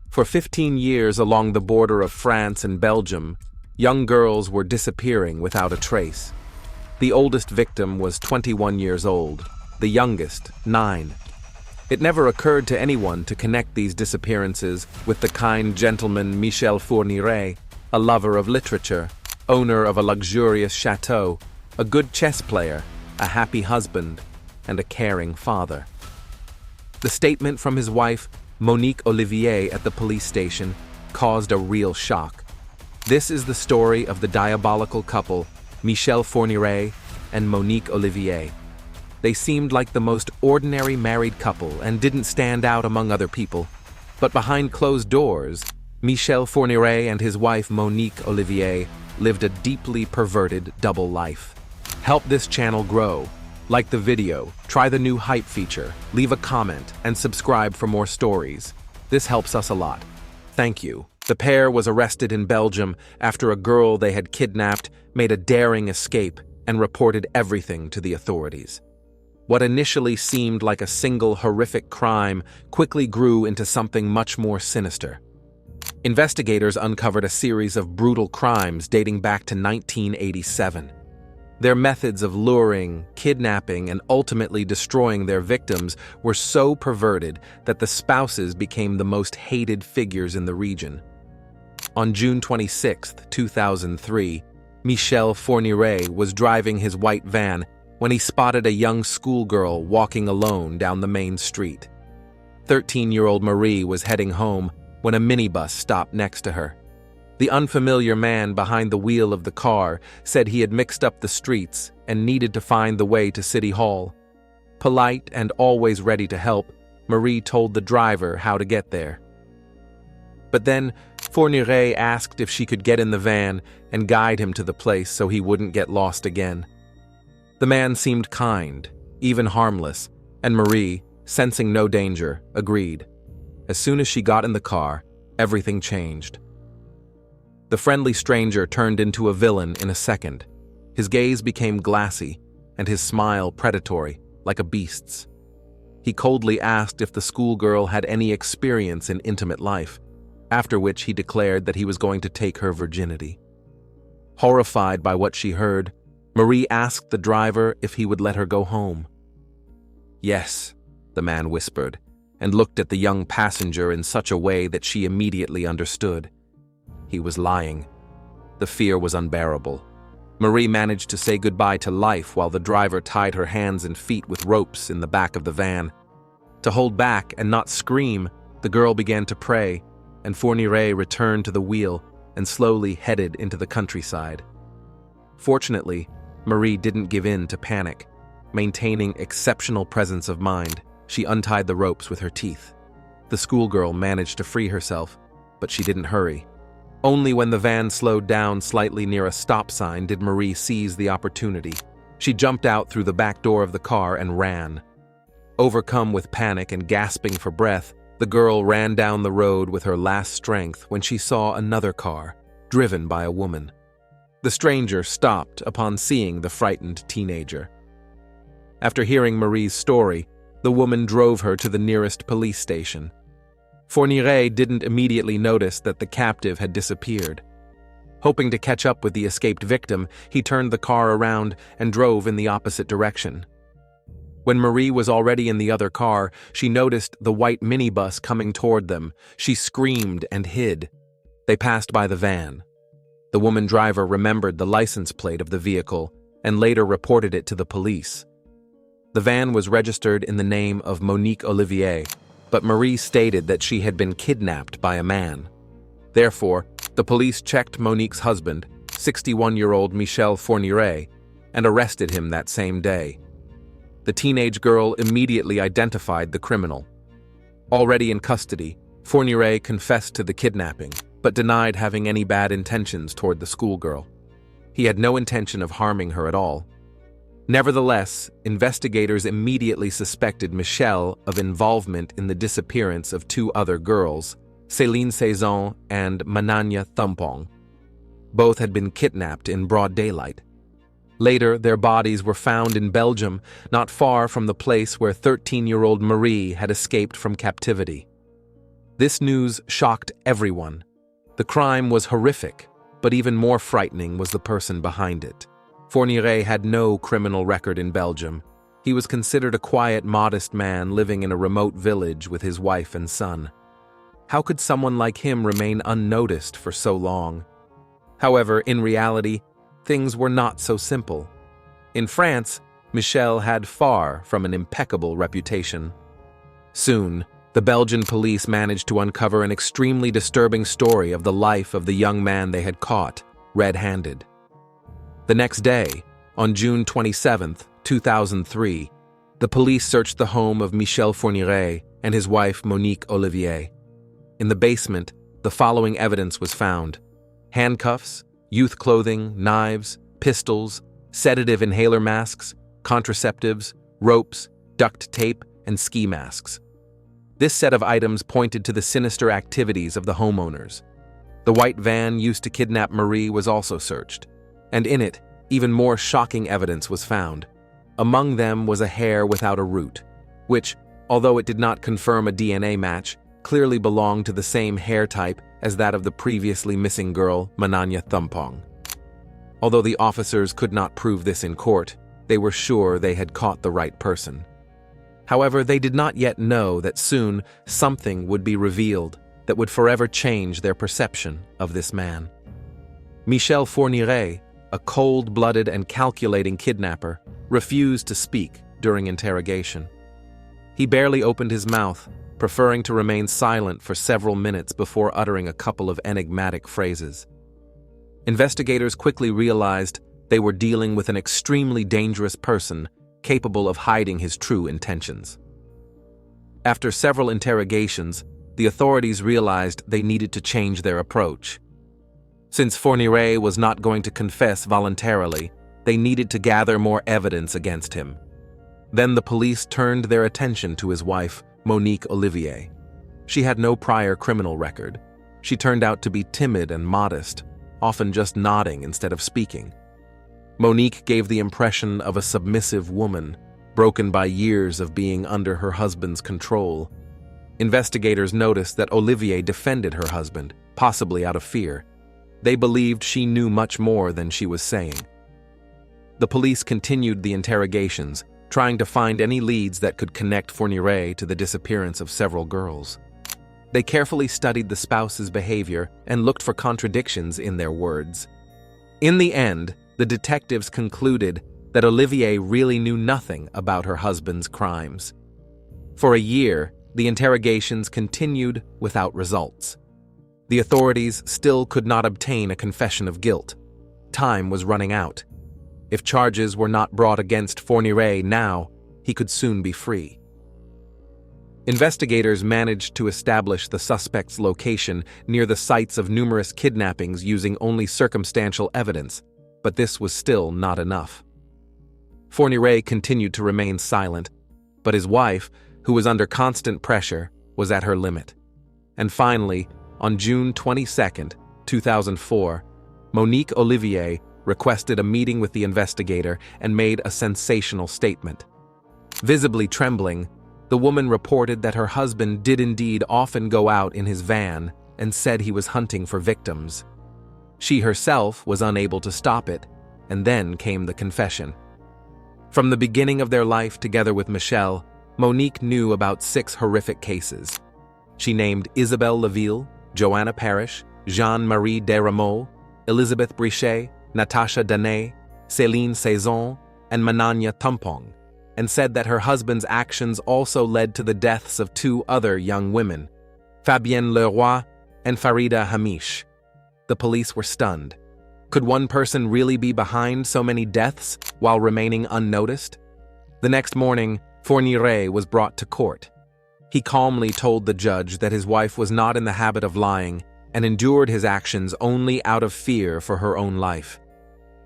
For 15 years along the border of France and Belgium, young girls were disappearing without a trace. The oldest victim was 21 years old, the youngest, 9. It never occurred to anyone to connect these disappearances with the kind gentleman Michel Fourniret, a lover of literature, owner of a luxurious chateau, a good chess player, a happy husband, and a caring father. The statement from his wife, Monique Olivier, at the police station caused a real shock. This is the story of the diabolical couple, Michel Fourniret and Monique Olivier. They seemed like the most ordinary married couple and didn't stand out among other people. But behind closed doors, Michel Fourniret and his wife Monique Olivier lived a deeply perverted double life. Help this channel grow. Like the video, try the new hype feature, leave a comment, and subscribe for more stories. This helps us a lot. Thank you. The pair was arrested in Belgium after a girl they had kidnapped made a daring escape and reported everything to the authorities. What initially seemed like a single horrific crime quickly grew into something much more sinister. Investigators uncovered a series of brutal crimes dating back to 1987. Their methods of luring, kidnapping, and ultimately destroying their victims were so perverted that the spouses became the most hated figures in the region. On June 26, 2003, Michel Fourniret was driving his white van when he spotted a young schoolgirl walking alone down the main street. 13-year-old Marie was heading home when a minibus stopped next to her. The unfamiliar man behind the wheel of the car said he had mixed up the streets and needed to find the way to City Hall. Polite and always ready to help, Marie told the driver how to get there. But then, Fourniret asked if she could get in the van and guide him to the place so he wouldn't get lost again. The man seemed kind, even harmless, and Marie, sensing no danger, agreed. As soon as she got in the car, everything changed. The friendly stranger turned into a villain in a second. His gaze became glassy, and his smile predatory, like a beast's. He coldly asked if the schoolgirl had any experience in intimate life, after which he declared that he was going to take her virginity. Horrified by what she heard, Marie asked the driver if he would let her go home. "Yes," the man whispered, and looked at the young passenger in such a way that she immediately understood. He was lying. The fear was unbearable. Marie managed to say goodbye to life while the driver tied her hands and feet with ropes in the back of the van. To hold back and not scream, the girl began to pray, and Fourniret returned to the wheel and slowly headed into the countryside. Fortunately, Marie didn't give in to panic. Maintaining exceptional presence of mind, she untied the ropes with her teeth. The schoolgirl managed to free herself, but she didn't hurry. Only when the van slowed down slightly near a stop sign did Marie seize the opportunity. She jumped out through the back door of the car and ran. Overcome with panic and gasping for breath, the girl ran down the road with her last strength when she saw another car, driven by a woman. The stranger stopped upon seeing the frightened teenager. After hearing Marie's story, the woman drove her to the nearest police station. Fourniret didn't immediately notice that the captive had disappeared. Hoping to catch up with the escaped victim, he turned the car around and drove in the opposite direction. When Marie was already in the other car, she noticed the white minibus coming toward them. She screamed and hid. They passed by the van. The woman driver remembered the license plate of the vehicle and later reported it to the police. The van was registered in the name of Monique Olivier, but Marie stated that she had been kidnapped by a man. Therefore, the police checked Monique's husband, 61-year-old Michel Fourniret, and arrested him that same day. The teenage girl immediately identified the criminal. Already in custody, Fourniret confessed to the kidnapping, but denied having any bad intentions toward the schoolgirl. He had no intention of harming her at all. Nevertheless, investigators immediately suspected Michel of involvement in the disappearance of 2 other girls, Seline Seaison and Manana Thumpong. Both had been kidnapped in broad daylight. Later, their bodies were found in Belgium, not far from the place where 13-year-old Marie had escaped from captivity. This news shocked everyone. The crime was horrific, but even more frightening was the person behind it. Fourniret had no criminal record in Belgium. He was considered a quiet, modest man living in a remote village with his wife and son. How could someone like him remain unnoticed for so long? However, in reality, things were not so simple. In France, Michel had far from an impeccable reputation. Soon, the Belgian police managed to uncover an extremely disturbing story of the life of the young man they had caught, red-handed. The next day, on June 27, 2003, the police searched the home of Michel Fourniret and his wife Monique Olivier. In the basement, the following evidence was found: handcuffs, youth clothing, knives, pistols, sedative inhaler masks, contraceptives, ropes, duct tape, and ski masks. This set of items pointed to the sinister activities of the homeowners. The white van used to kidnap Marie was also searched, and in it, even more shocking evidence was found. Among them was a hair without a root, which, although it did not confirm a DNA match, clearly belonged to the same hair type as that of the previously missing girl, Manana Thumpong. Although the officers could not prove this in court, they were sure they had caught the right person. However, they did not yet know that soon something would be revealed that would forever change their perception of this man. Michel Fourniret, a cold-blooded and calculating kidnapper, refused to speak during interrogation. He barely opened his mouth, preferring to remain silent for several minutes before uttering a couple of enigmatic phrases. Investigators quickly realized they were dealing with an extremely dangerous person capable of hiding his true intentions. After several interrogations, the authorities realized they needed to change their approach. Since Fourniret was not going to confess voluntarily, they needed to gather more evidence against him. Then the police turned their attention to his wife, Monique Olivier. She had no prior criminal record. She turned out to be timid and modest, often just nodding instead of speaking. Monique gave the impression of a submissive woman, broken by years of being under her husband's control. Investigators noticed that Olivier defended her husband, possibly out of fear. They believed she knew much more than she was saying. The police continued the interrogations, trying to find any leads that could connect Fourniret to the disappearance of several girls. They carefully studied the spouse's behavior and looked for contradictions in their words. In the end, the detectives concluded that Olivier really knew nothing about her husband's crimes. For a year, the interrogations continued without results. The authorities still could not obtain a confession of guilt. Time was running out. If charges were not brought against Fourniret now, he could soon be free. Investigators managed to establish the suspect's location near the sites of numerous kidnappings using only circumstantial evidence, but this was still not enough. Fourniret continued to remain silent, but his wife, who was under constant pressure, was at her limit. And finally, on June 22, 2004, Monique Olivier requested a meeting with the investigator and made a sensational statement. Visibly trembling, the woman reported that her husband did indeed often go out in his van and said he was hunting for victims. She herself was unable to stop it, and then came the confession. From the beginning of their life together with Michel, Monique knew about 6 horrific cases. She named Isabelle Laville, Joanna Parrish, Jean-Marie Desrameaux, Elizabeth Brichet, Natasha Danay, Seline Seaison, and Manana Thumpong, and said that her husband's actions also led to the deaths of 2 other young women, Fabienne Leroy and Farida Hamish. The police were stunned. Could one person really be behind so many deaths while remaining unnoticed? The next morning, Fourniret was brought to court. He calmly told the judge that his wife was not in the habit of lying and endured his actions only out of fear for her own life.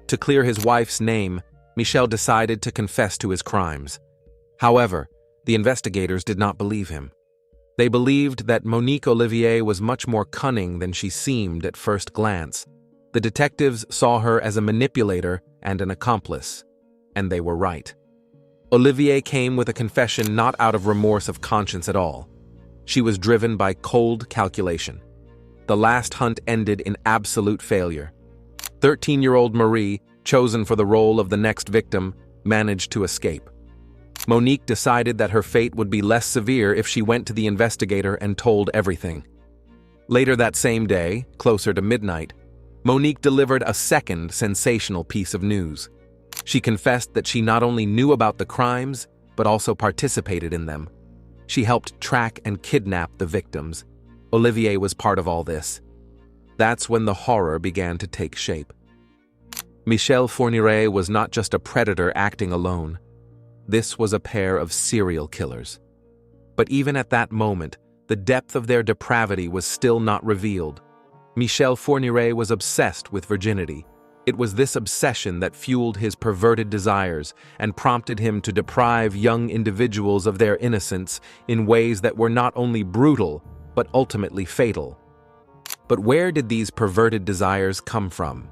To clear his wife's name, Michel decided to confess to his crimes. However, the investigators did not believe him. They believed that Monique Olivier was much more cunning than she seemed at first glance. The detectives saw her as a manipulator and an accomplice, and they were right. Olivier came with a confession not out of remorse of conscience at all. She was driven by cold calculation. The last hunt ended in absolute failure. 13-year-old Marie, chosen for the role of the next victim, managed to escape. Monique decided that her fate would be less severe if she went to the investigator and told everything. Later that same day, closer to midnight, Monique delivered a second sensational piece of news. She confessed that she not only knew about the crimes, but also participated in them. She helped track and kidnap the victims. Olivier was part of all this. That's when the horror began to take shape. Michel Fourniret was not just a predator acting alone. This was a pair of serial killers. But even at that moment, the depth of their depravity was still not revealed. Michel Fourniret was obsessed with virginity. It was this obsession that fueled his perverted desires and prompted him to deprive young individuals of their innocence in ways that were not only brutal, but ultimately fatal. But where did these perverted desires come from?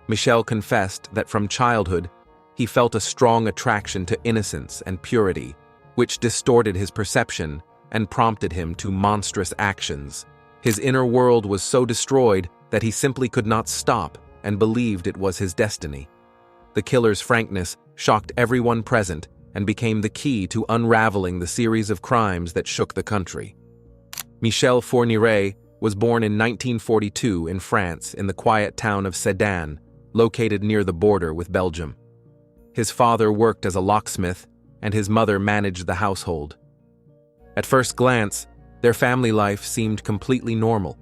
Michel confessed that from childhood, he felt a strong attraction to innocence and purity, which distorted his perception and prompted him to monstrous actions. His inner world was so destroyed that he simply could not stop and believed it was his destiny. The killer's frankness shocked everyone present and became the key to unraveling the series of crimes that shook the country. Michel Fourniret was born in 1942 in France in the quiet town of Sedan, located near the border with Belgium. His father worked as a locksmith and his mother managed the household. At first glance, their family life seemed completely normal.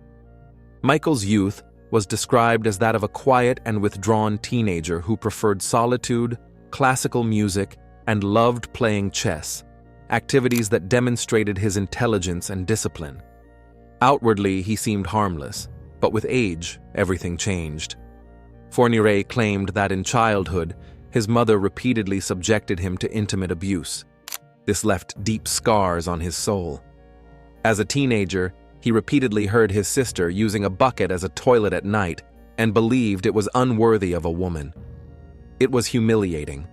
Michael's youth was described as that of a quiet and withdrawn teenager who preferred solitude, classical music, and loved playing chess, activities that demonstrated his intelligence and discipline. Outwardly, he seemed harmless, but with age, everything changed. Fourniret claimed that in childhood, his mother repeatedly subjected him to intimate abuse. This left deep scars on his soul. As a teenager, he repeatedly heard his sister using a bucket as a toilet at night and believed it was unworthy of a woman. It was humiliating.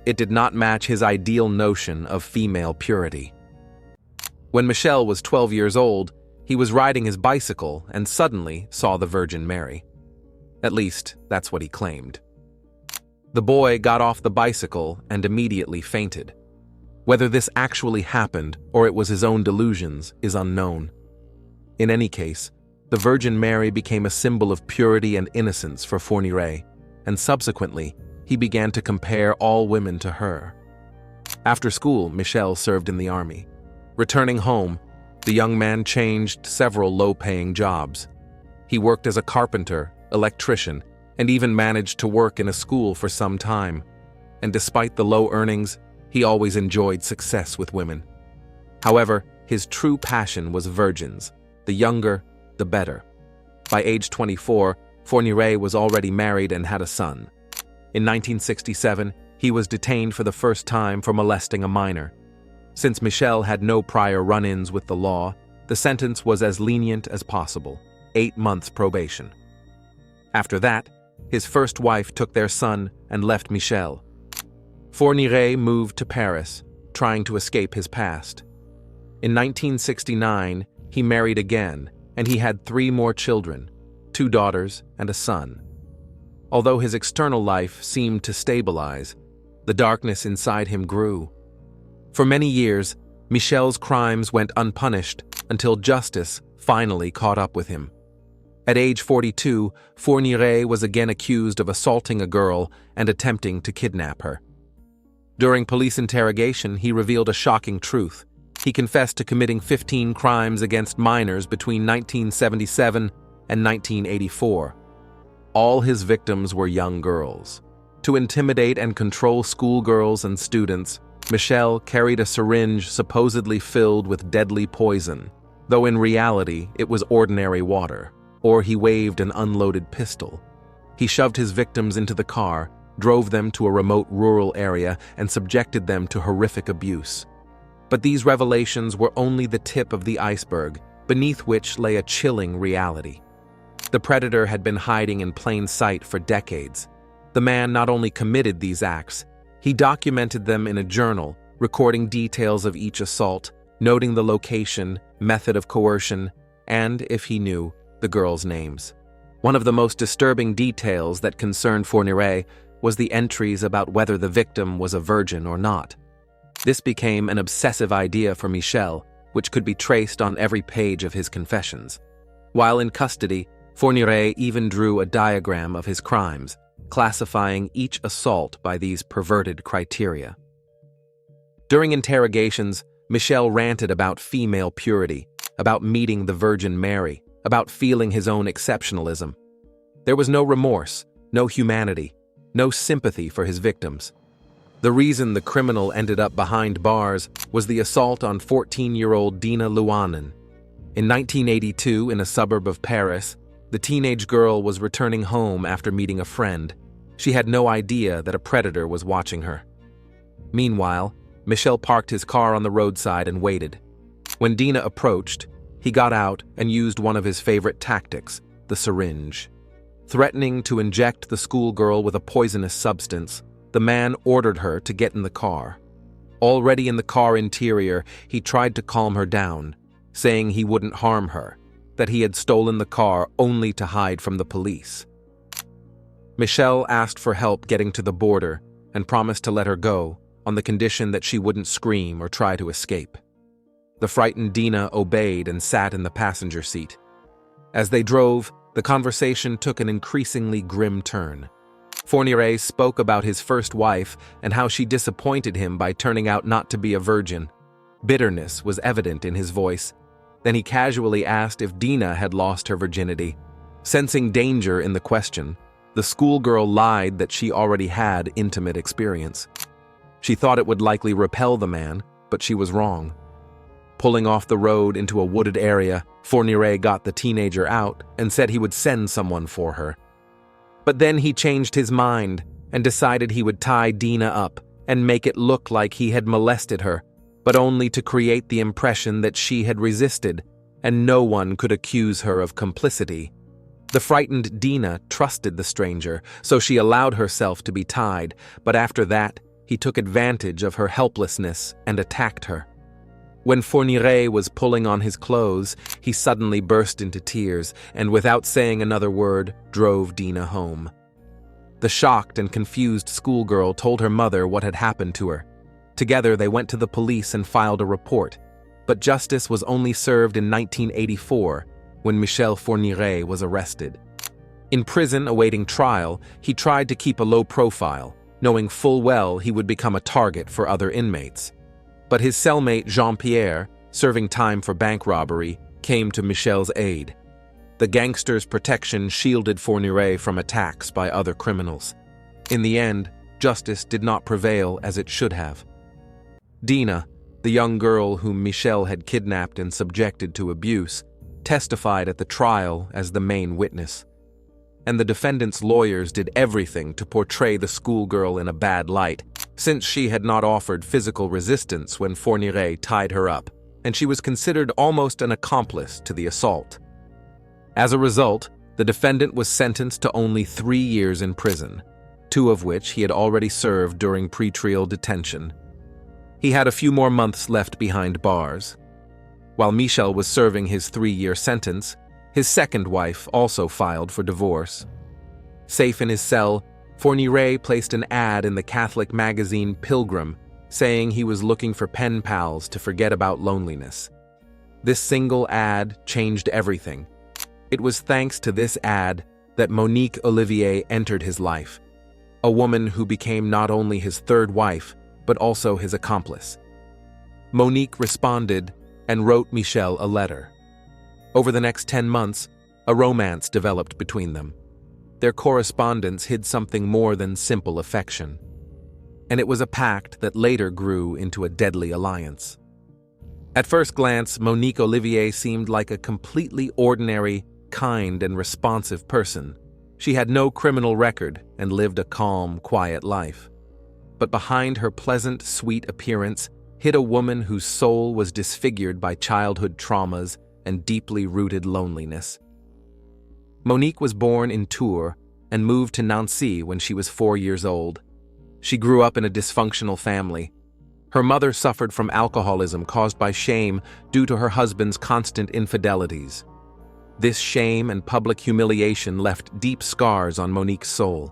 It did not match his ideal notion of female purity. When Michel was 12 years old, he was riding his bicycle and suddenly saw the Virgin Mary. At least, that's what he claimed. The boy got off the bicycle and immediately fainted. Whether this actually happened or it was his own delusions is unknown. In any case, the Virgin Mary became a symbol of purity and innocence for Fourniret, and subsequently, he began to compare all women to her. After school, Michel served in the army. Returning home, the young man changed several low-paying jobs. He worked as a carpenter, electrician, and even managed to work in a school for some time. And despite the low earnings, he always enjoyed success with women. However, his true passion was virgins. The younger, the better. By age 24, Fourniret was already married and had a son. In 1967, he was detained for the first time for molesting a minor. Since Michel had no prior run-ins with the law, the sentence was as lenient as possible, 8 months probation. After that, his first wife took their son and left Michel. Fourniret moved to Paris, trying to escape his past. In 1969, he married again, and he had 3 more children, 2 daughters and a son. Although his external life seemed to stabilize, the darkness inside him grew. For many years, Michel's crimes went unpunished until justice finally caught up with him. At age 42, Fourniret was again accused of assaulting a girl and attempting to kidnap her. During police interrogation, he revealed a shocking truth. He confessed to committing 15 crimes against minors between 1977 and 1984. All his victims were young girls. To intimidate and control schoolgirls and students, Michel carried a syringe supposedly filled with deadly poison, though in reality it was ordinary water, or he waved an unloaded pistol. He shoved his victims into the car, drove them to a remote rural area, and subjected them to horrific abuse. But these revelations were only the tip of the iceberg, beneath which lay a chilling reality. The predator had been hiding in plain sight for decades. The man not only committed these acts, he documented them in a journal, recording details of each assault, noting the location, method of coercion, and, if he knew, the girls' names. One of the most disturbing details that concerned Fourniret was the entries about whether the victim was a virgin or not. This became an obsessive idea for Michel, which could be traced on every page of his confessions. While in custody, Fourniret even drew a diagram of his crimes, classifying each assault by these perverted criteria. During interrogations, Michel ranted about female purity, about meeting the Virgin Mary, about feeling his own exceptionalism. There was no remorse, no humanity, no sympathy for his victims. The reason the criminal ended up behind bars was the assault on 14-year-old Dina Luanan. In 1982, in a suburb of Paris, the teenage girl was returning home after meeting a friend. She had no idea that a predator was watching her. Meanwhile, Michel parked his car on the roadside and waited. When Dina approached, he got out and used one of his favorite tactics, the syringe. Threatening to inject the schoolgirl with a poisonous substance, the man ordered her to get in the car. Already in the car interior, he tried to calm her down, saying he wouldn't harm her, that he had stolen the car only to hide from the police. Michel asked for help getting to the border and promised to let her go on the condition that she wouldn't scream or try to escape. The frightened Dina obeyed and sat in the passenger seat. As they drove, the conversation took an increasingly grim turn. Fourniret spoke about his first wife and how she disappointed him by turning out not to be a virgin. Bitterness was evident in his voice. Then he casually asked if Dina had lost her virginity. Sensing danger in the question, the schoolgirl lied that she already had intimate experience. She thought it would likely repel the man, but she was wrong. Pulling off the road into a wooded area, Fourniret got the teenager out and said he would send someone for her. But then he changed his mind and decided he would tie Dina up and make it look like he had molested her, but only to create the impression that she had resisted, and no one could accuse her of complicity. The frightened Dina trusted the stranger, so she allowed herself to be tied, but after that, he took advantage of her helplessness and attacked her. When Fourniret was pulling on his clothes, he suddenly burst into tears and, without saying another word, drove Dina home. The shocked and confused schoolgirl told her mother what had happened to her. Together, they went to the police and filed a report, but justice was only served in 1984, when Michel Fourniret was arrested. In prison awaiting trial, he tried to keep a low profile, knowing full well he would become a target for other inmates. But his cellmate Jean-Pierre, serving time for bank robbery, came to Michel's aid. The gangster's protection shielded Fourniret from attacks by other criminals. In the end, justice did not prevail as it should have. Dina, the young girl whom Michel had kidnapped and subjected to abuse, testified at the trial as the main witness. And the defendant's lawyers did everything to portray the schoolgirl in a bad light, since she had not offered physical resistance when Fourniret tied her up, and she was considered almost an accomplice to the assault. As a result, the defendant was sentenced to only 3 years in prison, 2 of which he had already served during pretrial detention. He had a few more months left behind bars. While Michel was serving his 3-year sentence, his second wife also filed for divorce. Safe in his cell, Fourniret placed an ad in the Catholic magazine Pilgrim, saying he was looking for pen pals to forget about loneliness. This single ad changed everything. It was thanks to this ad that Monique Olivier entered his life, a woman who became not only his third wife, but also his accomplice. Monique responded and wrote Michel a letter. Over the next 10 months, a romance developed between them. Their correspondence hid something more than simple affection, and it was a pact that later grew into a deadly alliance. At first glance, Monique Olivier seemed like a completely ordinary, kind, and responsive person. She had no criminal record and lived a calm, quiet life. But behind her pleasant, sweet appearance hid a woman whose soul was disfigured by childhood traumas and deeply rooted loneliness. Monique was born in Tours and moved to Nancy when she was 4 years old. She grew up in a dysfunctional family. Her mother suffered from alcoholism caused by shame due to her husband's constant infidelities. This shame and public humiliation left deep scars on Monique's soul.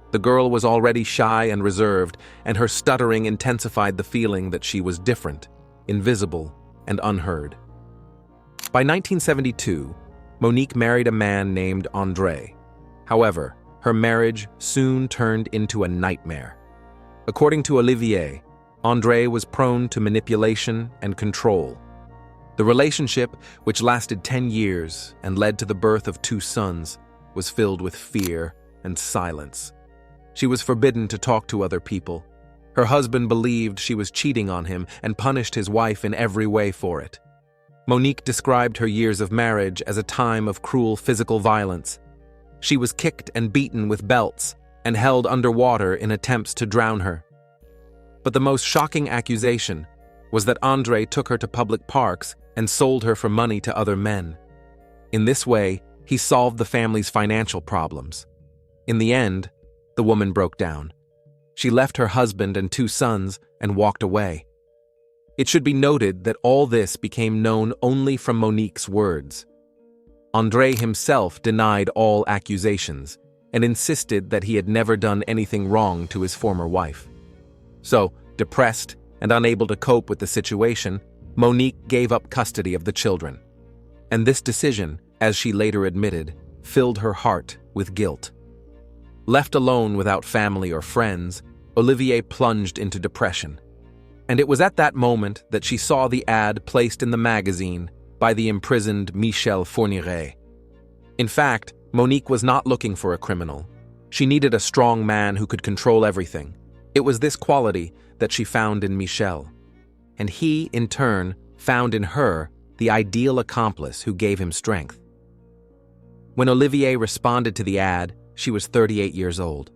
The girl was already shy and reserved, and her stuttering intensified the feeling that she was different, invisible, and unheard. By 1972, Monique married a man named André. However, her marriage soon turned into a nightmare. According to Olivier, André was prone to manipulation and control. The relationship, which lasted 10 years and led to the birth of 2 sons, was filled with fear and silence. She was forbidden to talk to other people. Her husband believed she was cheating on him and punished his wife in every way for it. Monique described her years of marriage as a time of cruel physical violence. She was kicked and beaten with belts and held underwater in attempts to drown her. But the most shocking accusation was that André took her to public parks and sold her for money to other men. In this way, he solved the family's financial problems. In the end, the woman broke down. She left her husband and 2 sons and walked away. It should be noted that all this became known only from Monique's words. André himself denied all accusations and insisted that he had never done anything wrong to his former wife. So, depressed and unable to cope with the situation, Monique gave up custody of the children. And this decision, as she later admitted, filled her heart with guilt. Left alone without family or friends, Olivier plunged into depression. And it was at that moment that she saw the ad placed in the magazine by the imprisoned Michel Fourniret. In fact, Monique was not looking for a criminal. She needed a strong man who could control everything. It was this quality that she found in Michel. And he, in turn, found in her the ideal accomplice who gave him strength. When Olivier responded to the ad, she was 38 years old.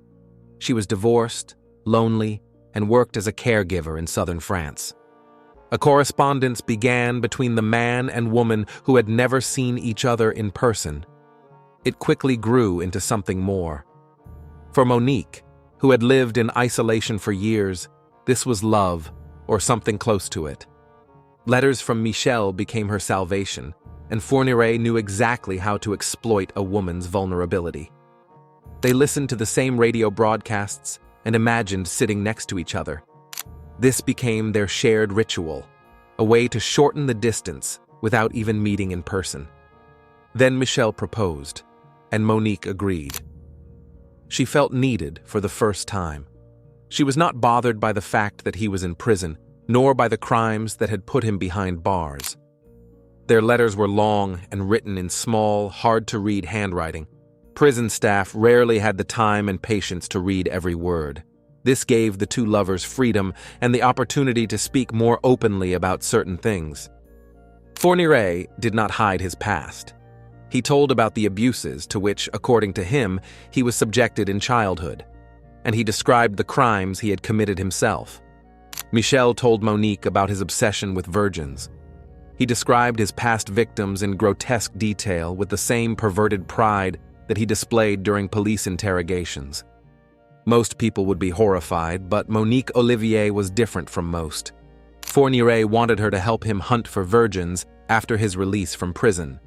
She was divorced, lonely, and worked as a caregiver in southern France. A correspondence began between the man and woman who had never seen each other in person. It quickly grew into something more. For Monique, who had lived in isolation for years, this was love, or something close to it. Letters from Michel became her salvation, and Fourniret knew exactly how to exploit a woman's vulnerability. They listened to the same radio broadcasts and imagined sitting next to each other. This became their shared ritual, a way to shorten the distance without even meeting in person. Then Michel proposed, and Monique agreed. She felt needed for the first time. She was not bothered by the fact that he was in prison, nor by the crimes that had put him behind bars. Their letters were long and written in small, hard-to-read handwriting. Prison staff rarely had the time and patience to read every word. This gave the 2 lovers freedom and the opportunity to speak more openly about certain things. Fourniret did not hide his past. He told about the abuses to which, according to him, he was subjected in childhood, and he described the crimes he had committed himself. Michel told Monique about his obsession with virgins. He described his past victims in grotesque detail with the same perverted pride that he displayed during police interrogations. Most people would be horrified, but Monique Olivier was different from most. Fourniret wanted her to help him hunt for virgins after his release from prison,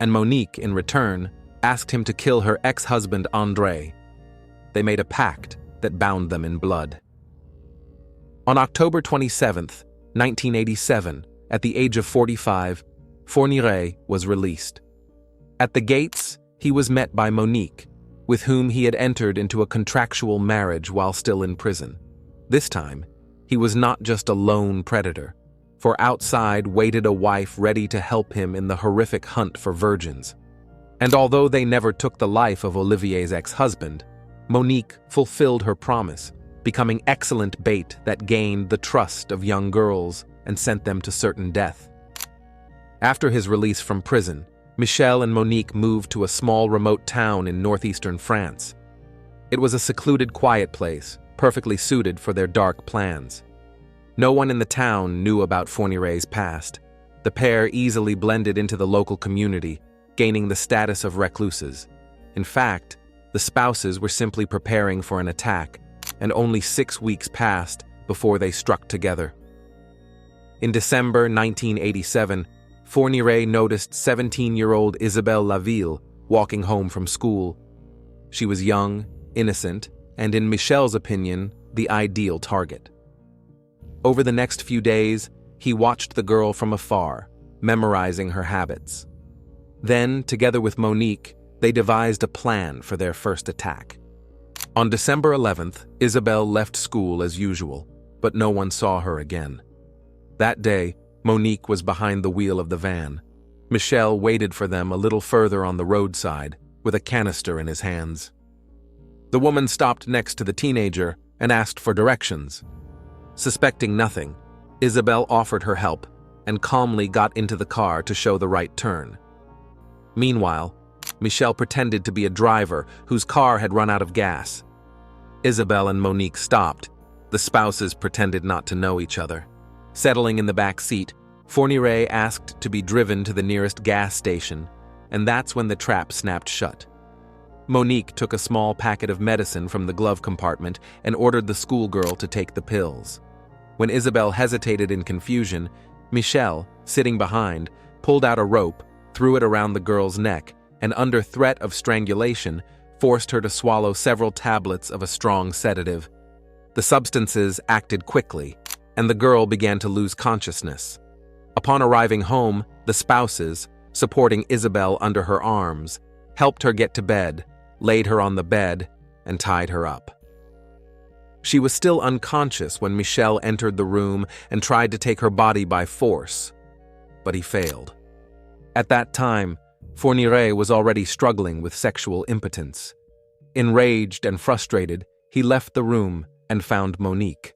and Monique, in return, asked him to kill her ex-husband André. They made a pact that bound them in blood. On October 27, 1987, at the age of 45, Fourniret was released. At the gates, he was met by Monique, with whom he had entered into a contractual marriage while still in prison. This time, he was not just a lone predator, for outside waited a wife ready to help him in the horrific hunt for virgins. And although they never took the life of Olivier's ex-husband, Monique fulfilled her promise, becoming excellent bait that gained the trust of young girls and sent them to certain death. After his release from prison, Michel and Monique moved to a small remote town in northeastern France. It was a secluded, quiet place, perfectly suited for their dark plans. No one in the town knew about Fourniret's past. The pair easily blended into the local community, gaining the status of recluses. In fact, the spouses were simply preparing for an attack, and only 6 weeks passed before they struck together. In December 1987, Fourniret noticed 17-year-old Isabelle Laville walking home from school. She was young, innocent, and in Michel's opinion, the ideal target. Over the next few days, he watched the girl from afar, memorizing her habits. Then, together with Monique, they devised a plan for their first attack. On December 11th, Isabelle left school as usual, but no one saw her again. That day, Monique was behind the wheel of the van. Michel waited for them a little further on the roadside, with a canister in his hands. The woman stopped next to the teenager and asked for directions. Suspecting nothing, Isabelle offered her help and calmly got into the car to show the right turn. Meanwhile, Michel pretended to be a driver whose car had run out of gas. Isabelle and Monique stopped. The spouses pretended not to know each other. Settling in the back seat, Fourniret asked to be driven to the nearest gas station, and that's when the trap snapped shut. Monique took a small packet of medicine from the glove compartment and ordered the schoolgirl to take the pills. When Isabelle hesitated in confusion, Michel, sitting behind, pulled out a rope, threw it around the girl's neck, and under threat of strangulation, forced her to swallow several tablets of a strong sedative. The substances acted quickly, and the girl began to lose consciousness. Upon arriving home, the spouses, supporting Isabelle under her arms, helped her get to bed, laid her on the bed, and tied her up. She was still unconscious when Michel entered the room and tried to take her body by force, but he failed. At that time, Fourniret was already struggling with sexual impotence. Enraged and frustrated, he left the room and found Monique.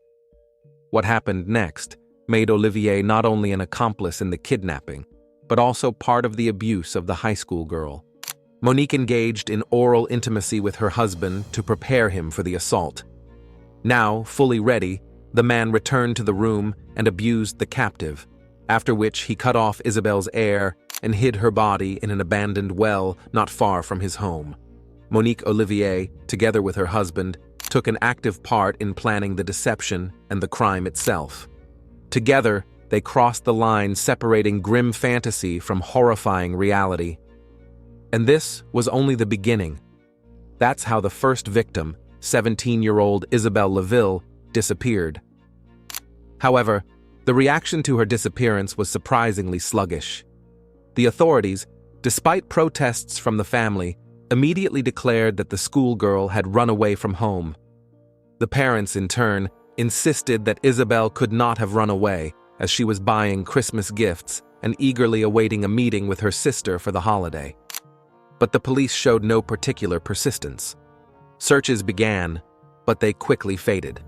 What happened next made Olivier not only an accomplice in the kidnapping, but also part of the abuse of the high school girl. Monique engaged in oral intimacy with her husband to prepare him for the assault. Now, fully ready, the man returned to the room and abused the captive, after which he cut off Isabelle's hair and hid her body in an abandoned well not far from his home. Monique Olivier, together with her husband, took an active part in planning the deception and the crime itself. Together, they crossed the line separating grim fantasy from horrifying reality. And this was only the beginning. That's how the first victim, 17-year-old Isabelle Laville, disappeared. However, the reaction to her disappearance was surprisingly sluggish. The authorities, despite protests from the family, immediately declared that the schoolgirl had run away from home. The parents, in turn, insisted that Isabelle could not have run away, as she was buying Christmas gifts and eagerly awaiting a meeting with her sister for the holiday. But the police showed no particular persistence. Searches began, but they quickly faded.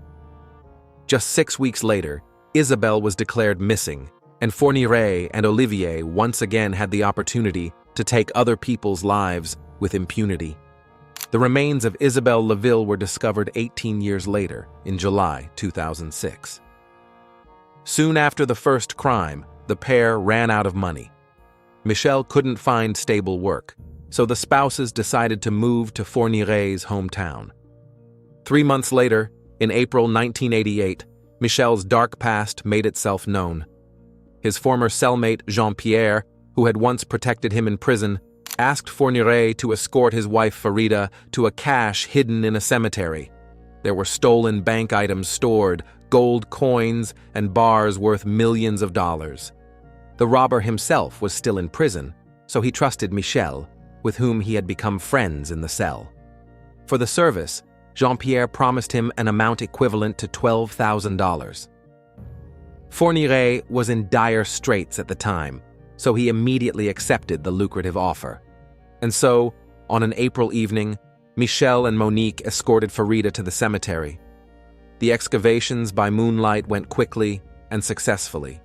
Just 6 weeks later, Isabelle was declared missing, and Fourniret and Olivier once again had the opportunity to take other people's lives with impunity. The remains of Isabelle Laville were discovered 18 years later, in July 2006. Soon after the first crime, the pair ran out of money. Michel couldn't find stable work, so the spouses decided to move to Fourniret's hometown. 3 months later, in April 1988, Michel's dark past made itself known. His former cellmate Jean-Pierre, who had once protected him in prison, asked Fourniret to escort his wife Farida to a cache hidden in a cemetery. There were stolen bank items stored, gold coins, and bars worth millions of dollars. The robber himself was still in prison, so he trusted Michel, with whom he had become friends in the cell. For the service, Jean-Pierre promised him an amount equivalent to $12,000. Fourniret was in dire straits at the time, so he immediately accepted the lucrative offer. And so, on an April evening, Michel and Monique escorted Farida to the cemetery. The excavations by moonlight went quickly and successfully.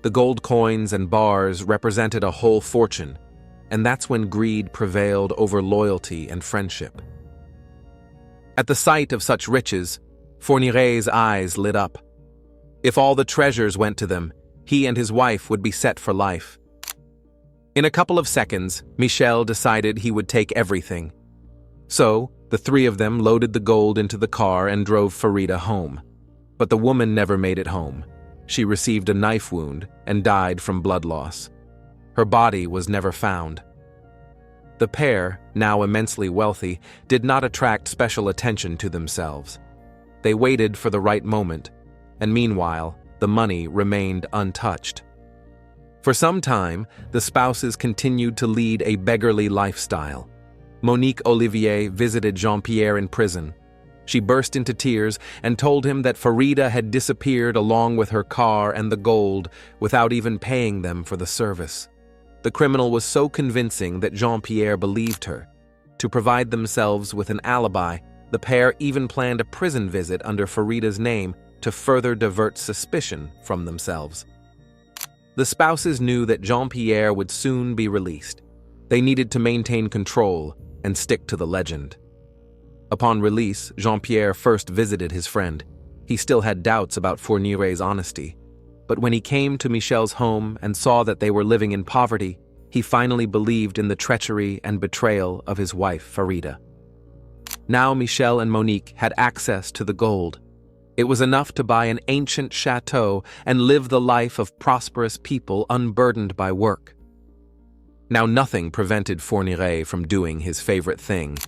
The gold coins and bars represented a whole fortune, and that's when greed prevailed over loyalty and friendship. At the sight of such riches, Fourniret's eyes lit up. If all the treasures went to them, he and his wife would be set for life. In a couple of seconds, Michel decided he would take everything. So, the three of them loaded the gold into the car and drove Farida home. But the woman never made it home. She received a knife wound and died from blood loss. Her body was never found. The pair, now immensely wealthy, did not attract special attention to themselves. They waited for the right moment, and meanwhile, the money remained untouched. For some time, the spouses continued to lead a beggarly lifestyle. Monique Olivier visited Jean-Pierre in prison. She burst into tears and told him that Farida had disappeared along with her car and the gold without even paying them for the service. The criminal was so convincing that Jean-Pierre believed her. To provide themselves with an alibi, the pair even planned a prison visit under Farida's name to further divert suspicion from themselves. The spouses knew that Jean-Pierre would soon be released. They needed to maintain control and stick to the legend. Upon release, Jean-Pierre first visited his friend. He still had doubts about Fourniret's honesty. But when he came to Michel's home and saw that they were living in poverty, he finally believed in the treachery and betrayal of his wife, Farida. Now Michel and Monique had access to the gold. It was enough to buy an ancient chateau and live the life of prosperous people unburdened by work. Now nothing prevented Fourniret from doing his favorite thing.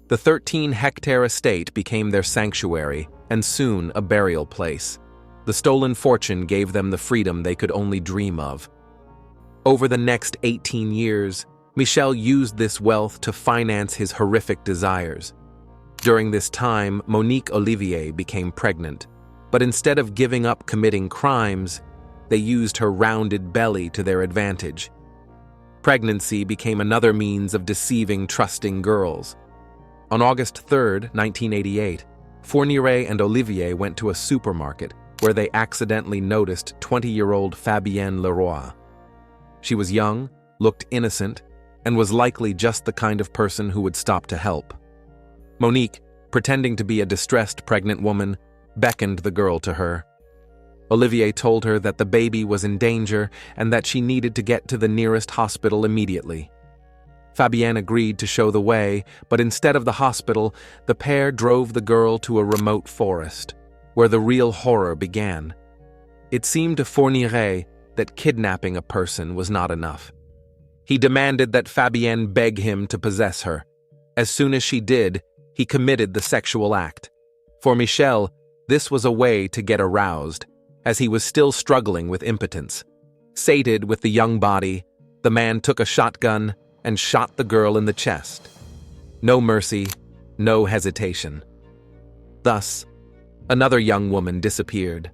The 13-hectare estate became their sanctuary and soon a burial place. The stolen fortune gave them the freedom they could only dream of. Over the next 18 years, Michel used this wealth to finance his horrific desires. During this time, Monique Olivier became pregnant, but instead of giving up committing crimes, they used her rounded belly to their advantage. Pregnancy became another means of deceiving trusting girls. On August 3, 1988, Fourniret and Olivier went to a supermarket where they accidentally noticed 20-year-old Fabienne Leroy. She was young, looked innocent, and was likely just the kind of person who would stop to help. Monique, pretending to be a distressed pregnant woman, beckoned the girl to her. Olivier told her that the baby was in danger and that she needed to get to the nearest hospital immediately. Fabienne agreed to show the way, but instead of the hospital, the pair drove the girl to a remote forest, where the real horror began. It seemed to Fourniret that kidnapping a person was not enough. He demanded that Fabienne beg him to possess her. As soon as she did, he committed the sexual act. For Michel, this was a way to get aroused, as he was still struggling with impotence. Sated with the young body, the man took a shotgun and shot the girl in the chest. No mercy, no hesitation. Thus, another young woman disappeared.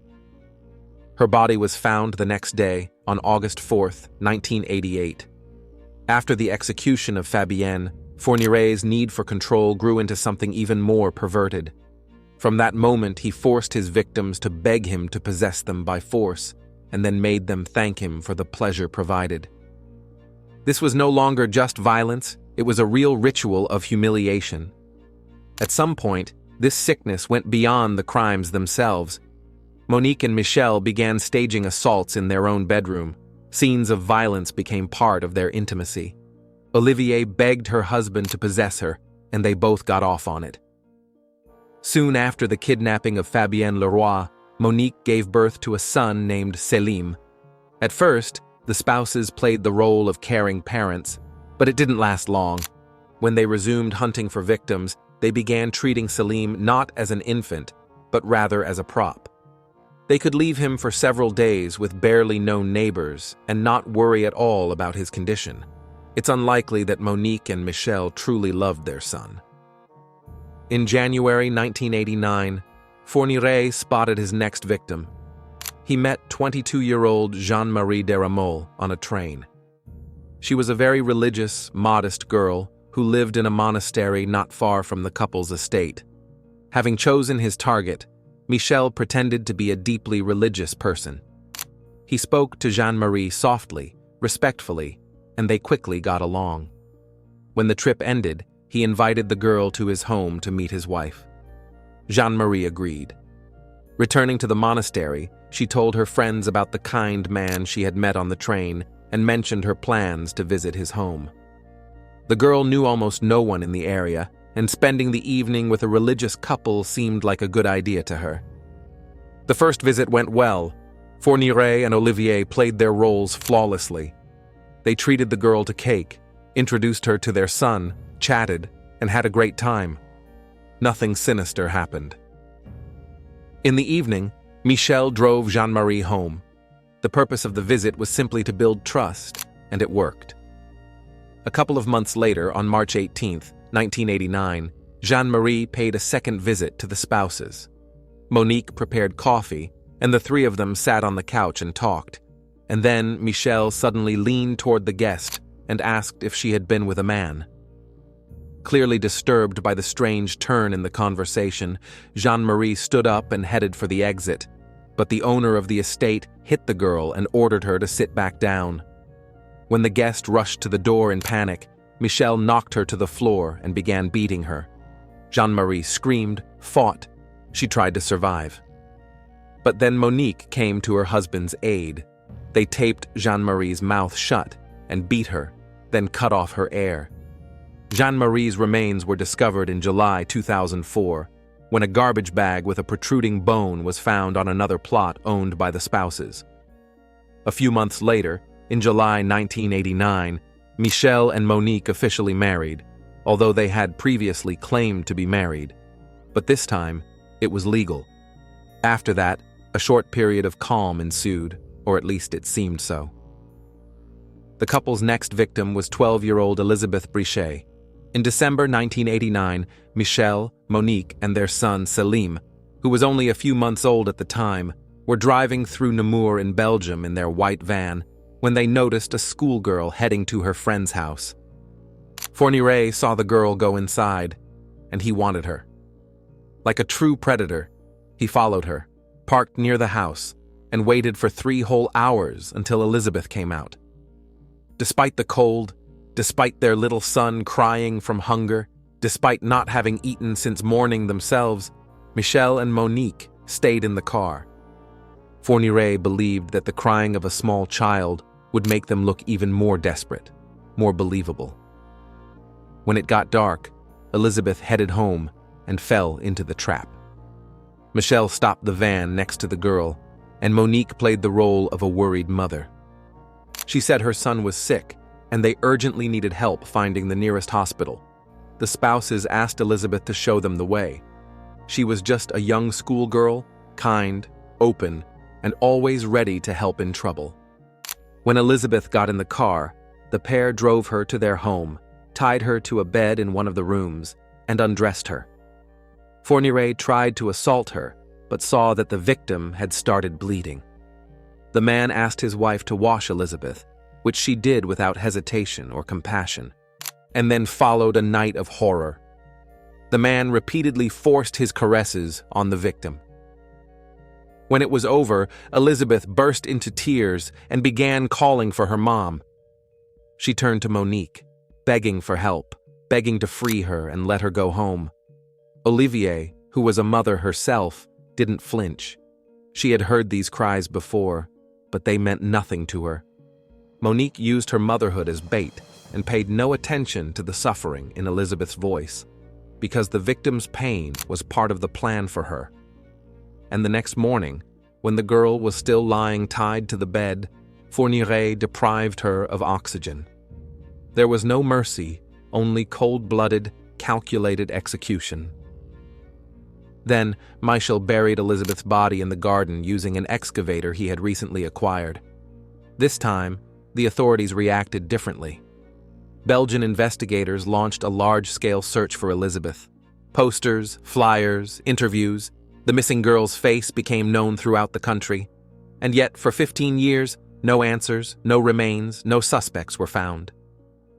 Her body was found the next day, on August 4, 1988. After the execution of Fabienne, Fourniret's need for control grew into something even more perverted. From that moment, he forced his victims to beg him to possess them by force, and then made them thank him for the pleasure provided. This was no longer just violence, it was a real ritual of humiliation. At some point, this sickness went beyond the crimes themselves. Monique and Michel began staging assaults in their own bedroom. Scenes of violence became part of their intimacy. Olivier begged her husband to possess her, and they both got off on it. Soon after the kidnapping of Fabienne Leroy, Monique gave birth to a son named Selim. At first, the spouses played the role of caring parents, but it didn't last long. When they resumed hunting for victims, they began treating Selim not as an infant, but rather as a prop. They could leave him for several days with barely known neighbors and not worry at all about his condition. It's unlikely that Monique and Michel truly loved their son. In January 1989, Fourniret spotted his next victim. He met 22-year-old Jeanne-Marie Deramol on a train. She was a very religious, modest girl who lived in a monastery not far from the couple's estate. Having chosen his target, Michel pretended to be a deeply religious person. He spoke to Jeanne-Marie softly, respectfully, and they quickly got along. When the trip ended, he invited the girl to his home to meet his wife. Jeanne-Marie agreed. Returning to the monastery, she told her friends about the kind man she had met on the train and mentioned her plans to visit his home. The girl knew almost no one in the area, and spending the evening with a religious couple seemed like a good idea to her. The first visit went well. Fourniret and Olivier played their roles flawlessly. They treated the girl to cake, introduced her to their son, chatted, and had a great time. Nothing sinister happened. In the evening, Michel drove Jean-Marie home. The purpose of the visit was simply to build trust, and it worked. A couple of months later, on March 18, 1989, Jean-Marie paid a second visit to the spouses. Monique prepared coffee, and the three of them sat on the couch and talked. And then Michel suddenly leaned toward the guest and asked if she had been with a man. Clearly disturbed by the strange turn in the conversation, Jean-Marie stood up and headed for the exit, but the owner of the estate hit the girl and ordered her to sit back down. When the guest rushed to the door in panic, Michel knocked her to the floor and began beating her. Jean-Marie screamed, fought. She tried to survive. But then Monique came to her husband's aid. They taped Jean-Marie's mouth shut and beat her, then cut off her air. Jean-Marie's remains were discovered in July 2004, when a garbage bag with a protruding bone was found on another plot owned by the spouses. A few months later, in July 1989, Michel and Monique officially married, although they had previously claimed to be married. But this time, it was legal. After that, a short period of calm ensued, or at least it seemed so. The couple's next victim was 12-year-old Elizabeth Brichet. In December 1989, Michel, Monique, and their son Seline, who was only a few months old at the time, were driving through Namur in Belgium in their white van when they noticed a schoolgirl heading to her friend's house. Fourniret saw the girl go inside, and he wanted her. Like a true predator, he followed her, parked near the house, and waited for 3 whole hours until Elizabeth came out. Despite the cold, despite their little son crying from hunger, despite not having eaten since morning themselves, Michel and Monique stayed in the car. Fourniret believed that the crying of a small child would make them look even more desperate, more believable. When it got dark, Elizabeth headed home and fell into the trap. Michel stopped the van next to the girl, and Monique played the role of a worried mother. She said her son was sick, and they urgently needed help finding the nearest hospital. The spouses asked Elizabeth to show them the way. She was just a young schoolgirl, kind, open, and always ready to help in trouble. When Elizabeth got in the car, the pair drove her to their home, tied her to a bed in one of the rooms, and undressed her. Fourniret tried to assault her, but saw that the victim had started bleeding. The man asked his wife to wash Elizabeth, which she did without hesitation or compassion, and then followed a night of horror. The man repeatedly forced his caresses on the victim. When it was over, Elizabeth burst into tears and began calling for her mom. She turned to Monique, begging for help, begging to free her and let her go home. Olivier, who was a mother herself, didn't flinch. She had heard these cries before, but they meant nothing to her. Monique used her motherhood as bait and paid no attention to the suffering in Elizabeth's voice, because the victim's pain was part of the plan for her. And the next morning, when the girl was still lying tied to the bed, Fourniret deprived her of oxygen. There was no mercy, only cold-blooded, calculated execution. Then, Michel buried Elizabeth's body in the garden using an excavator he had recently acquired. This time, the authorities reacted differently. Belgian investigators launched a large-scale search for Elizabeth. Posters, flyers, interviews, the missing girl's face became known throughout the country. And yet, for 15 years, no answers, no remains, no suspects were found.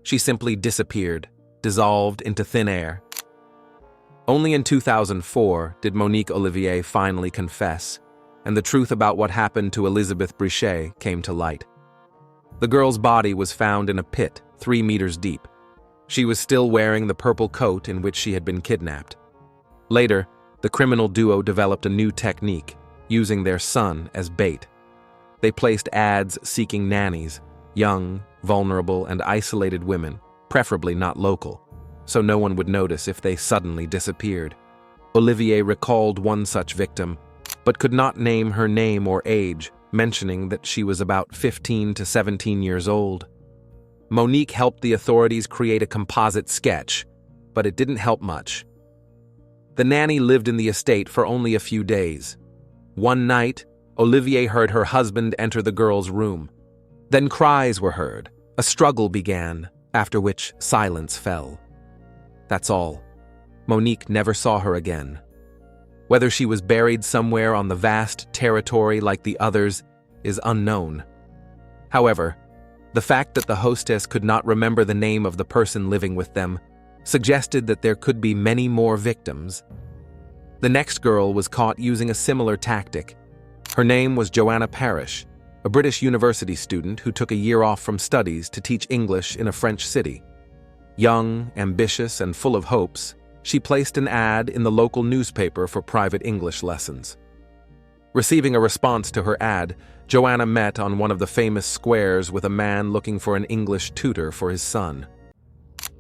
She simply disappeared, dissolved into thin air. Only in 2004 did Monique Olivier finally confess, and the truth about what happened to Elizabeth Brichet came to light. The girl's body was found in a pit 3 meters deep. She was still wearing the purple coat in which she had been kidnapped. Later, the criminal duo developed a new technique, using their son as bait. They placed ads seeking nannies, young, vulnerable, and isolated women, preferably not local, so no one would notice if they suddenly disappeared. Olivier recalled one such victim. but could not name her name or age, mentioning that she was about 15 to 17 years old. Monique helped the authorities create a composite sketch, but it didn't help much. The nanny lived in the estate for only a few days. One night, Olivier heard her husband enter the girl's room. Then cries were heard. A struggle began, after which silence fell. That's all. Monique never saw her again. Whether she was buried somewhere on the vast territory like the others is unknown. However, the fact that the hostess could not remember the name of the person living with them suggested that there could be many more victims. The next girl was caught using a similar tactic. Her name was Joanna Parrish, a British university student who took a year off from studies to teach English in a French city. Young, ambitious, and full of hopes, she placed an ad in the local newspaper for private English lessons. Receiving a response to her ad, Joanna met on one of the famous squares with a man looking for an English tutor for his son.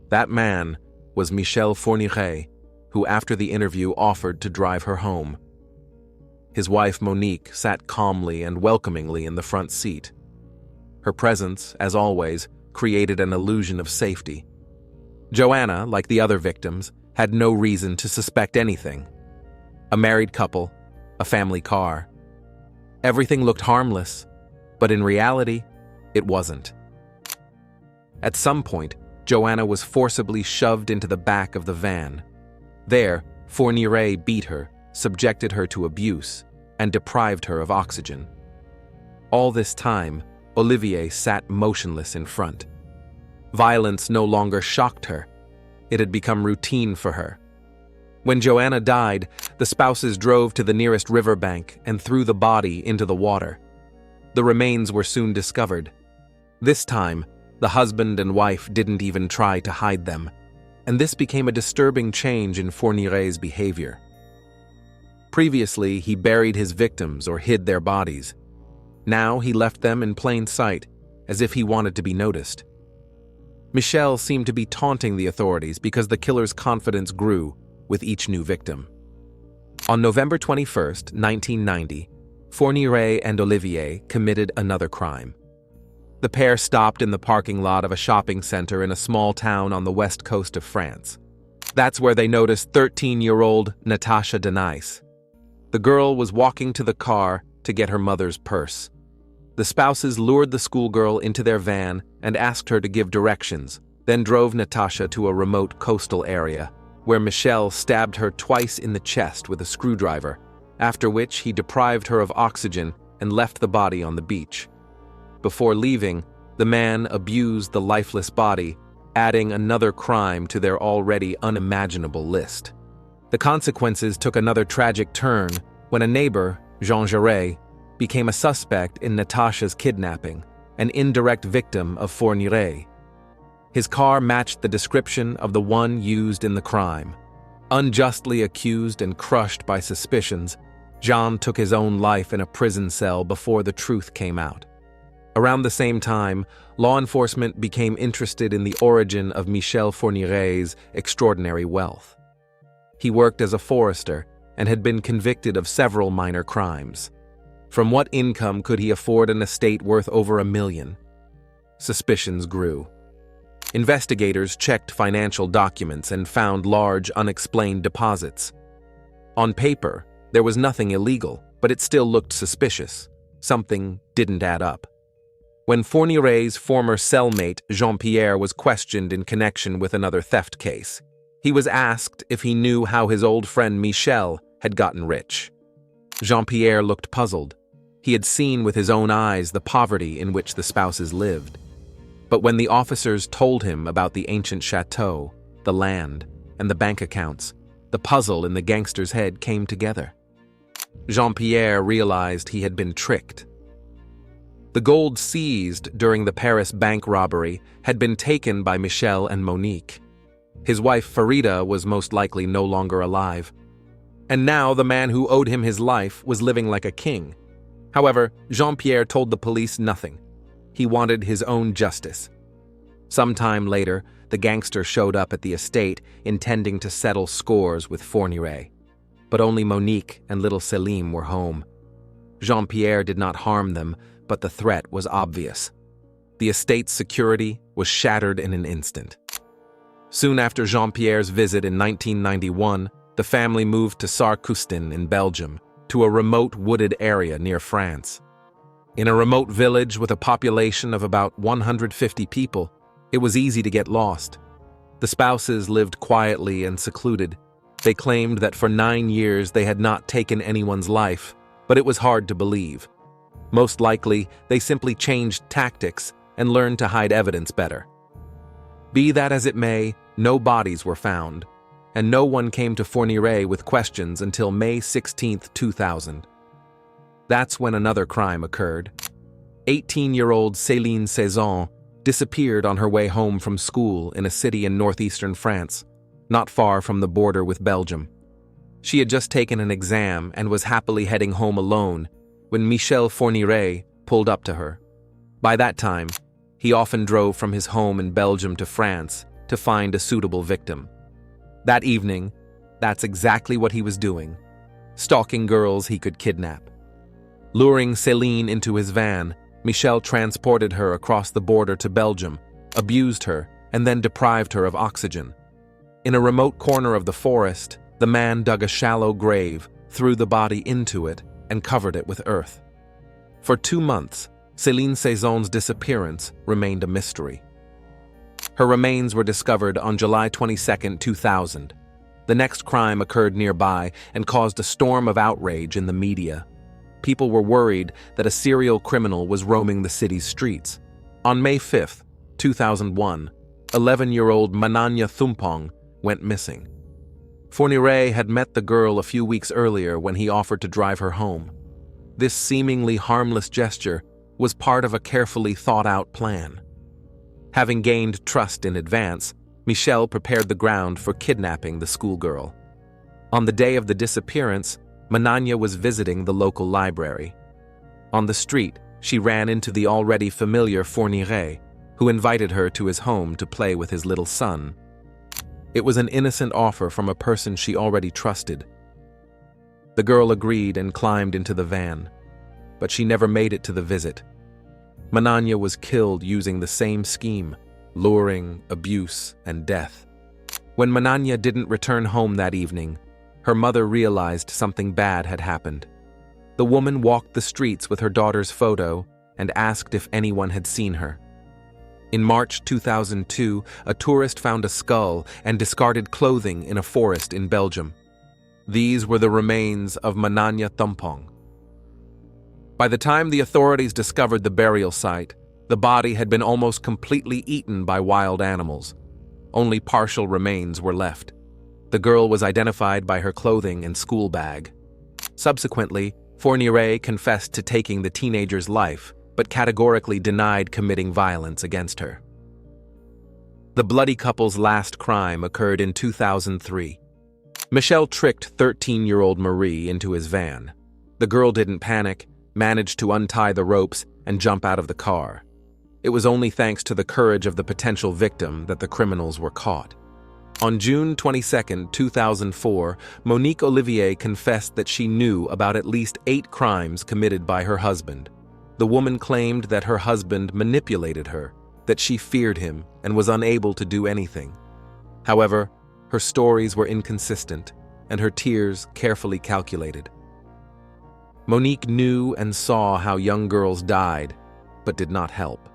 That man was Michel Fourniret, who after the interview offered to drive her home. His wife Monique sat calmly and welcomingly in the front seat. Her presence, as always, created an illusion of safety. Joanna, like the other victims, had no reason to suspect anything. A married couple, a family car. Everything looked harmless, but in reality, it wasn't. At some point, Joanna was forcibly shoved into the back of the van. There, Fourniret beat her, subjected her to abuse, and deprived her of oxygen. All this time, Olivier sat motionless in front. Violence no longer shocked her. It had become routine for her. When Joanna died, the spouses drove to the nearest riverbank and threw the body into the water. The remains were soon discovered. This time, the husband and wife didn't even try to hide them, and this became a disturbing change in Fourniret's behavior. Previously, he buried his victims or hid their bodies. Now he left them in plain sight, as if he wanted to be noticed. Michel seemed to be taunting the authorities because the killer's confidence grew with each new victim. On November 21st, 1990, Fourniret and Olivier committed another crime. The pair stopped in the parking lot of a shopping center in a small town on the west coast of France. That's where they noticed 13-year-old Natasha Denise. The girl was walking to the car to get her mother's purse. The spouses lured the schoolgirl into their van and asked her to give directions, then drove Natasha to a remote coastal area, where Michel stabbed her twice in the chest with a screwdriver, after which he deprived her of oxygen and left the body on the beach. Before leaving, the man abused the lifeless body, adding another crime to their already unimaginable list. The consequences took another tragic turn when a neighbor, Jean Jaret, became a suspect in Natasha's kidnapping, an indirect victim of Fourniret. His car matched the description of the one used in the crime. Unjustly accused and crushed by suspicions, Jean took his own life in a prison cell before the truth came out. Around the same time, law enforcement became interested in the origin of Michel Fourniret's extraordinary wealth. He worked as a forester and had been convicted of several minor crimes. From what income could he afford an estate worth over $1 million? Suspicions grew. Investigators checked financial documents and found large, unexplained deposits. On paper, there was nothing illegal, but it still looked suspicious. Something didn't add up. When Fourniret's former cellmate, Jean-Pierre, was questioned in connection with another theft case, he was asked if he knew how his old friend Michel had gotten rich. Jean-Pierre looked puzzled. He had seen with his own eyes the poverty in which the spouses lived. But when the officers told him about the ancient chateau, the land, and the bank accounts, the puzzle in the gangster's head came together. Jean-Pierre realized he had been tricked. The gold seized during the Paris bank robbery had been taken by Michel and Monique. His wife Farida was most likely no longer alive. And now the man who owed him his life was living like a king. However, Jean-Pierre told the police nothing. He wanted his own justice. Sometime later, the gangster showed up at the estate, intending to settle scores with Fourniret. but only Monique and little Seline were home. Jean-Pierre did not harm them, but the threat was obvious. The estate's security was shattered in an instant. Soon after Jean-Pierre's visit in 1991, the family moved to Sarcustin in Belgium, to a remote wooded area near France. In a remote village with a population of about 150 people, it was easy to get lost. The spouses lived quietly and secluded. They claimed that for 9 years they had not taken anyone's life, but it was hard to believe. Most likely, they simply changed tactics and learned to hide evidence better. Be that as it may, no bodies were found, and no one came to Fourniret with questions until May 16, 2000. That's when another crime occurred. 18-year-old Seline Seaison disappeared on her way home from school in a city in northeastern France, not far from the border with Belgium. She had just taken an exam and was happily heading home alone when Michel Fourniret pulled up to her. By that time, he often drove from his home in Belgium to France to find a suitable victim. That evening, that's exactly what he was doing, stalking girls he could kidnap. Luring Seline into his van, Michel transported her across the border to Belgium, abused her, and then deprived her of oxygen. In a remote corner of the forest, the man dug a shallow grave, threw the body into it, and covered it with earth. For 2 months, Seline Saison's disappearance remained a mystery. Her remains were discovered on July 22, 2000. The next crime occurred nearby and caused a storm of outrage in the media. People were worried that a serial criminal was roaming the city's streets. On May 5, 2001, 11-year-old Manana Thumpong went missing. Fourniret had met the girl a few weeks earlier when he offered to drive her home. This seemingly harmless gesture was part of a carefully thought-out plan. Having gained trust in advance, Michel prepared the ground for kidnapping the schoolgirl. On the day of the disappearance, Manana was visiting the local library. On the street, she ran into the already familiar Fourniret, who invited her to his home to play with his little son. It was an innocent offer from a person she already trusted. The girl agreed and climbed into the van, but she never made it to the visit. Manana was killed using the same scheme: luring, abuse, and death. When Manana didn't return home that evening, her mother realized something bad had happened. The woman walked the streets with her daughter's photo and asked if anyone had seen her. In March 2002, a tourist found a skull and discarded clothing in a forest in Belgium. These were the remains of Manana Thumpong. By the time the authorities discovered the burial site, the body had been almost completely eaten by wild animals. Only partial remains were left. The girl was identified by her clothing and school bag. Subsequently, Fourniret confessed to taking the teenager's life, but categorically denied committing violence against her. The bloody couple's last crime occurred in 2003. Michel tricked 13-year-old Marie into his van. The girl didn't panic, managed to untie the ropes, and jump out of the car. It was only thanks to the courage of the potential victim that the criminals were caught. On June 22, 2004, Monique Olivier confessed that she knew about at least 8 crimes committed by her husband. The woman claimed that her husband manipulated her, that she feared him and was unable to do anything. However, her stories were inconsistent, and her tears carefully calculated. Monique knew and saw how young girls died, but did not help.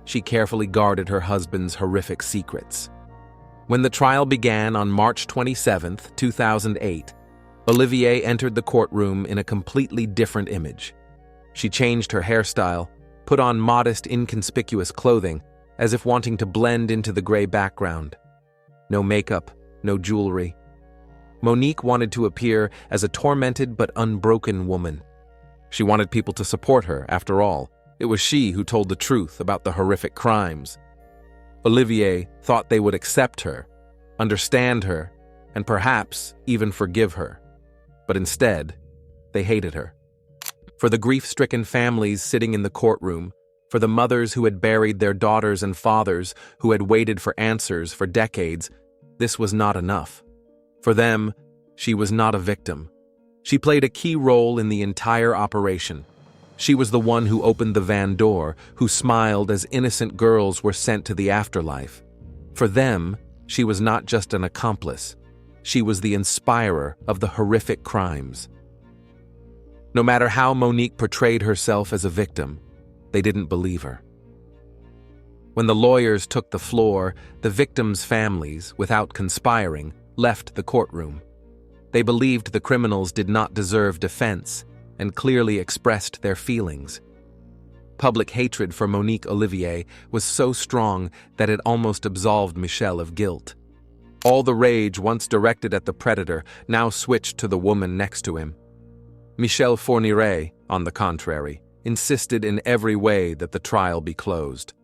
She carefully guarded her husband's horrific secrets. When the trial began on March 27, 2008, Olivier entered the courtroom in a completely different image. She changed her hairstyle, put on modest, inconspicuous clothing, as if wanting to blend into the gray background. No makeup, no jewelry. Monique wanted to appear as a tormented but unbroken woman. She wanted people to support her, after all. It was she who told the truth about the horrific crimes. Olivier thought they would accept her, understand her, and perhaps even forgive her. But instead, they hated her. For the grief-stricken families sitting in the courtroom, for the mothers who had buried their daughters and fathers who had waited for answers for decades, this was not enough. For them, She was not a victim. She played a key role in the entire operation. She was the one who opened the van door, who smiled as innocent girls were sent to the afterlife. For them, she was not just an accomplice. She was the inspirer of the horrific crimes. No matter how Monique portrayed herself as a victim, they didn't believe her. When the lawyers took the floor, the victims' families, without conspiring, left the courtroom. They believed the criminals did not deserve defense and clearly expressed their feelings. Public hatred for Monique Olivier was so strong that it almost absolved Michel of guilt. All the rage once directed at the predator now switched to the woman next to him. Michel Fourniret, on the contrary, insisted in every way that the trial be closed.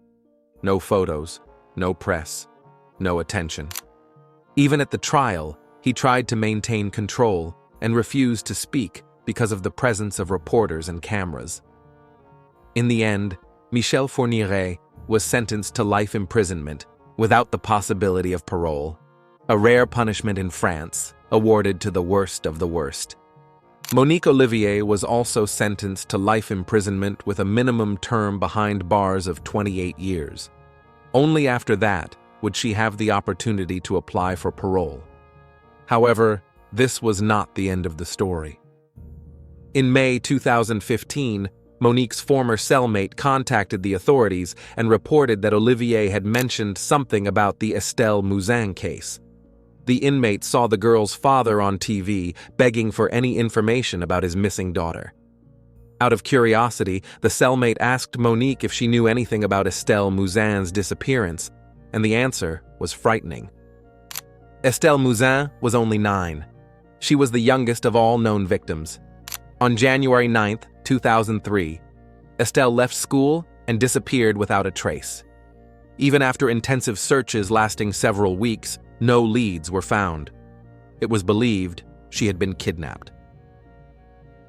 No photos, no press, no attention. Even at the trial, he tried to maintain control and refused to speak because of the presence of reporters and cameras. In the end, Michel Fourniret was sentenced to life imprisonment without the possibility of parole, a rare punishment in France, awarded to the worst of the worst. Monique Olivier was also sentenced to life imprisonment with a minimum term behind bars of 28 years. Only after that would she have the opportunity to apply for parole. However, this was not the end of the story. In May 2015, Monique's former cellmate contacted the authorities and reported that Olivier had mentioned something about the Estelle Mouzin case. The inmate saw the girl's father on TV begging for any information about his missing daughter. Out of curiosity, the cellmate asked Monique if she knew anything about Estelle Mouzin's disappearance, and the answer was frightening. Estelle Mouzin was only 9. She was the youngest of all known victims. On January 9, 2003, Estelle left school and disappeared without a trace. Even after intensive searches lasting several weeks, no leads were found. It was believed she had been kidnapped.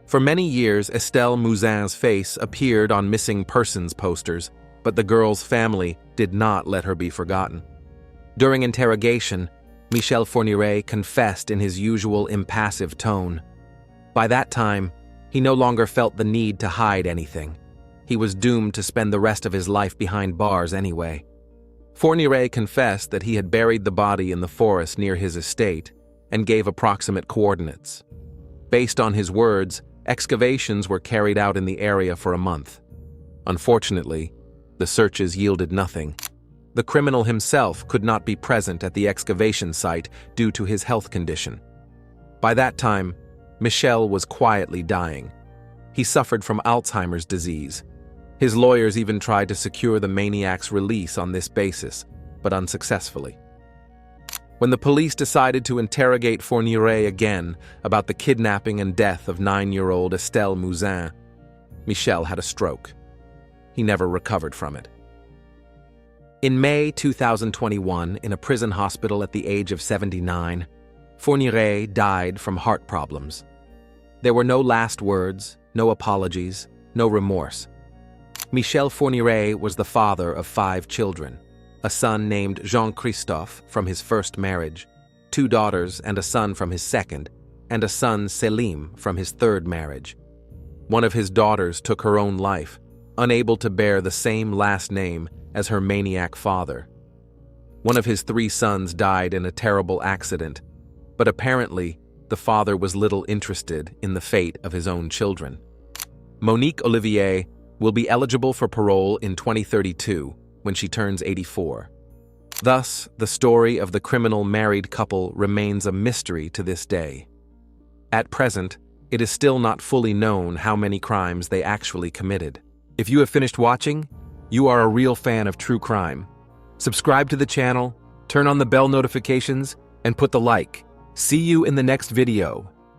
For many years, Estelle Mouzin's face appeared on missing persons posters, but the girl's family did not let her be forgotten. During interrogation, Michel Fourniret confessed in his usual impassive tone. By that time, he no longer felt the need to hide anything. He was doomed to spend the rest of his life behind bars anyway. Fourniret confessed that he had buried the body in the forest near his estate and gave approximate coordinates. Based on his words, excavations were carried out in the area for a month. Unfortunately, the searches yielded nothing. The criminal himself could not be present at the excavation site due to his health condition. By that time, Michel was quietly dying. He suffered from Alzheimer's disease. His lawyers even tried to secure the Maniac's release on this basis, but unsuccessfully. When the police decided to interrogate Fourniret again about the kidnapping and death of 9-year-old Estelle Mouzin, Michel had a stroke. He never recovered from it. In May 2021, in a prison hospital at the age of 79, Fourniret died from heart problems. There were no last words, no apologies, no remorse. Michel Fourniret was the father of 5 children, a son named Jean-Christophe from his first marriage, 2 daughters and a son from his second, and a son Selim from his third marriage. One of his daughters took her own life, unable to bear the same last name as her maniac father. One of his 3 sons died in a terrible accident, but apparently the father was little interested in the fate of his own children. Monique Olivier will be eligible for parole in 2032 when she turns 84. Thus, the story of the criminal married couple remains a mystery to this day. At present, it is still not fully known how many crimes they actually committed. If you have finished watching, you are a real fan of true crime. Subscribe to the channel, turn on the bell notifications, and put the like. See you in the next video.